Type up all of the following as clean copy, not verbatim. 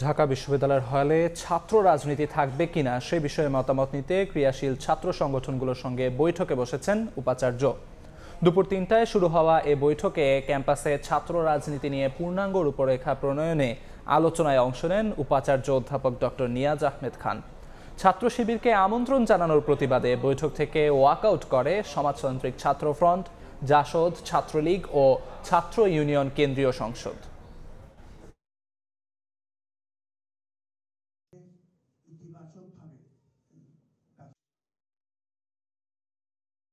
ঢাকা বিশ্ববিদ্যালয়ের হলে ছাত্র রাজনীতি থাকবে কিনা সে বিষয়ে মতামত নিতে ক্রিয়াশীল ছাত্র সংগঠনগুলোর সঙ্গে বৈঠকে বসেছেন উপাচার্য। দুপুর ৩টায় শুরু হওয়া এ বৈঠকে ক্যাম্পাসে ছাত্র রাজনীতি নিয়ে পূর্ণাঙ্গ রূপরেখা প্রণয়নে আলোচনায় অংশ নেন উপাচার্য অধ্যাপক ডক্টর নিয়াজ আহমেদ খান। ছাত্র শিবিরকে আমন্ত্রণ জানানোর প্রতিবাদে বৈঠক থেকে ওয়াকআউট করে সমাজতান্ত্রিক ছাত্র ফ্রন্ট, জাসদ, ছাত্রলীগ ও ছাত্র ইউনিয়ন কেন্দ্রীয় সংসদ।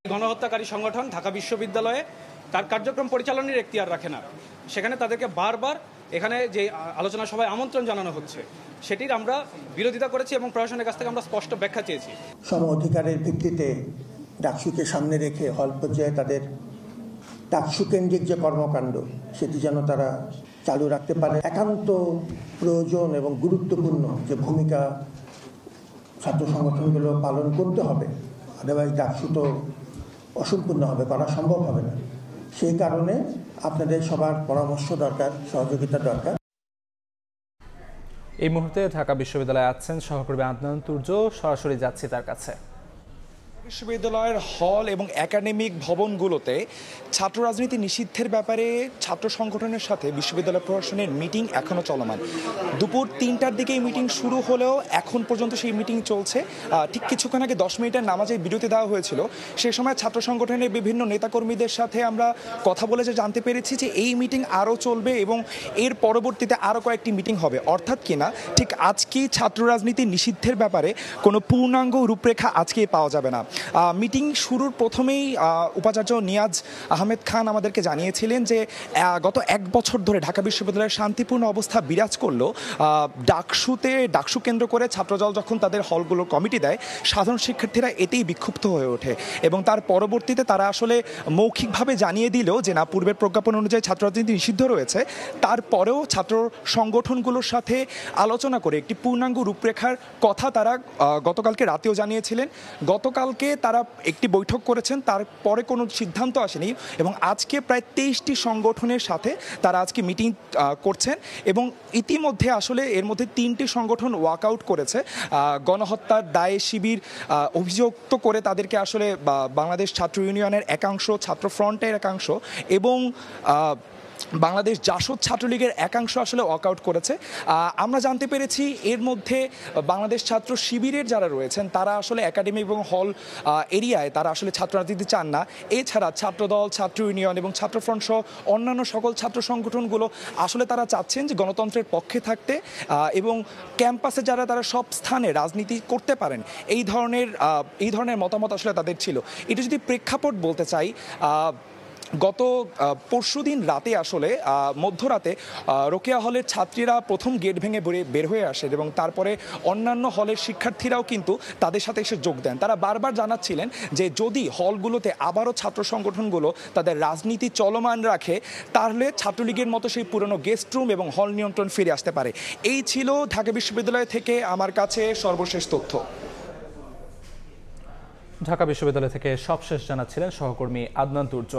গণহত্যাকারী সংগঠন ঢাকা বিশ্ববিদ্যালয়ে তার কার্যক্রম পরিচালনার এখতিয়ার রাখে না। সেখানে তাদেরকে বারবার এখানে যে আলোচনা সভায় আমন্ত্রণ জানানো হচ্ছে সেটির আমরা বিরোধিতা করেছি এবং প্রশাসনের কাছ থেকে আমরা স্পষ্ট ব্যাখ্যা চেয়েছি। সম অধিকারের ভিত্তিতে ডাকসুকে সামনে রেখে হল পর্যায়ে তাদের ডাকসু কেন্দ্রিক যে কর্মকাণ্ড সেটি যেন তারা চালু রাখতে পারে। একান্ত প্রয়োজন এবং গুরুত্বপূর্ণ যে ভূমিকা ছাত্র সংগঠনগুলো পালন করতে হবে, আদারওয়াইজ ডাকসু তো অসম্পূর্ণ হবে, করা সম্ভব হবে না। সেই কারণে আপনাদের সবার পরামর্শ দরকার, সহযোগিতা দরকার। এই মুহূর্তে ঢাকা বিশ্ববিদ্যালয়ে আছেন সহকর্মী আদনান তুর্য, সরাসরি যাচ্ছি তার কাছে। বিশ্ববিদ্যালয়ের হল এবং একাডেমিক ভবনগুলোতে ছাত্র রাজনীতি নিষিদ্ধের ব্যাপারে ছাত্র সংগঠনের সাথে বিশ্ববিদ্যালয় প্রশাসনের মিটিং এখনও চলমান। দুপুর ৩টার দিকে এই মিটিং শুরু হলেও এখন পর্যন্ত সেই মিটিং চলছে। ঠিক কিছুক্ষণ আগে 10 মিনিটের নামাজে বিরতি দেওয়া হয়েছিল। সেই সময় ছাত্র সংগঠনের বিভিন্ন নেতাকর্মীদের সাথে আমরা কথা বলে যে জানতে পেরেছি যে এই মিটিং আরও চলবে এবং এর পরবর্তীতে আরও কয়েকটি মিটিং হবে। অর্থাৎ কিনা ঠিক আজকেই ছাত্র রাজনীতি নিষিদ্ধের ব্যাপারে কোনো পূর্ণাঙ্গ রূপরেখা আজকে পাওয়া যাবে না। মিটিং শুরুর প্রথমেই উপাচার্য নিয়াজ আহমেদ খান আমাদেরকে জানিয়েছিলেন যে গত 1 বছর ধরে ঢাকা বিশ্ববিদ্যালয়ের শান্তিপূর্ণ অবস্থা বিরাজ করলো। ডাকসু কেন্দ্র করে ছাত্রদল যখন তাদের হলগুলোর কমিটি দেয়, সাধারণ শিক্ষার্থীরা এতেই বিক্ষুব্ধ হয়ে ওঠে এবং তার পরবর্তীতে তারা আসলে মৌখিকভাবে জানিয়ে দিল যে না, পূর্বের প্রজ্ঞাপন অনুযায়ী ছাত্র রাজনীতি নিষিদ্ধ রয়েছে। তারপরেও ছাত্র সংগঠনগুলোর সাথে আলোচনা করে একটি পূর্ণাঙ্গ রূপরেখার কথা তারা গতকালকে রাতেও জানিয়েছিলেন। গতকালকে তারা একটি বৈঠক করেছেন, তারপরে কোনো সিদ্ধান্ত আসেনি এবং আজকে প্রায় 23টি সংগঠনের সাথে তারা আজকে মিটিং করছেন এবং ইতিমধ্যে আসলে এর মধ্যে 3টি সংগঠন ওয়াকআউট করেছে। গণহত্যার দায়ে শিবির অভিযুক্ত করে তাদেরকে আসলে বাংলাদেশ ছাত্র ইউনিয়নের একাংশ, ছাত্র ফ্রন্টের একাংশ এবং বাংলাদেশ জাসদ ছাত্রলীগের একাংশ আসলে ওয়াকআউট করেছে। আমরা জানতে পেরেছি এর মধ্যে বাংলাদেশ ছাত্র শিবিরের যারা রয়েছেন তারা আসলে একাডেমি এবং হল এরিয়ায় তারা আসলে ছাত্র রাজনীতি চান না। এছাড়া ছাত্রদল, ছাত্র ইউনিয়ন এবং ছাত্রফ্রন্ট সহ অন্যান্য সকল ছাত্র সংগঠনগুলো আসলে তারা চাচ্ছেন যে গণতন্ত্রের পক্ষে থাকতে এবং ক্যাম্পাসে যারা তারা সব স্থানে রাজনীতি করতে পারেন, এই ধরনের মতামত আসলে তাদের ছিল। এটা যদি প্রেক্ষাপট বলতে চাই, গত পরশুদিন রাতে আসলে মধ্যরাতে রোকেয়া হলের ছাত্রীরা প্রথম গেট ভেঙে বের হয়ে আসে এবং তারপরে অন্যান্য হলের শিক্ষার্থীরাও কিন্তু তাদের সাথে এসে যোগ দেন। তারা বারবার জানাচ্ছিলেন যে যদি হলগুলোতে আবারও ছাত্র সংগঠনগুলো তাদের রাজনীতি চলমান রাখে তাহলে ছাত্রলীগের মতো সেই পুরনো গেস্ট রুম এবং হল নিয়ন্ত্রণ ফিরে আসতে পারে। এই ছিল ঢাকা বিশ্ববিদ্যালয় থেকে আমার কাছে সর্বশেষ তথ্য। ঢাকা বিশ্ববিদ্যালয় থেকে সবশেষ জানাচ্ছিলেন সহকর্মী আদনান তুর্য।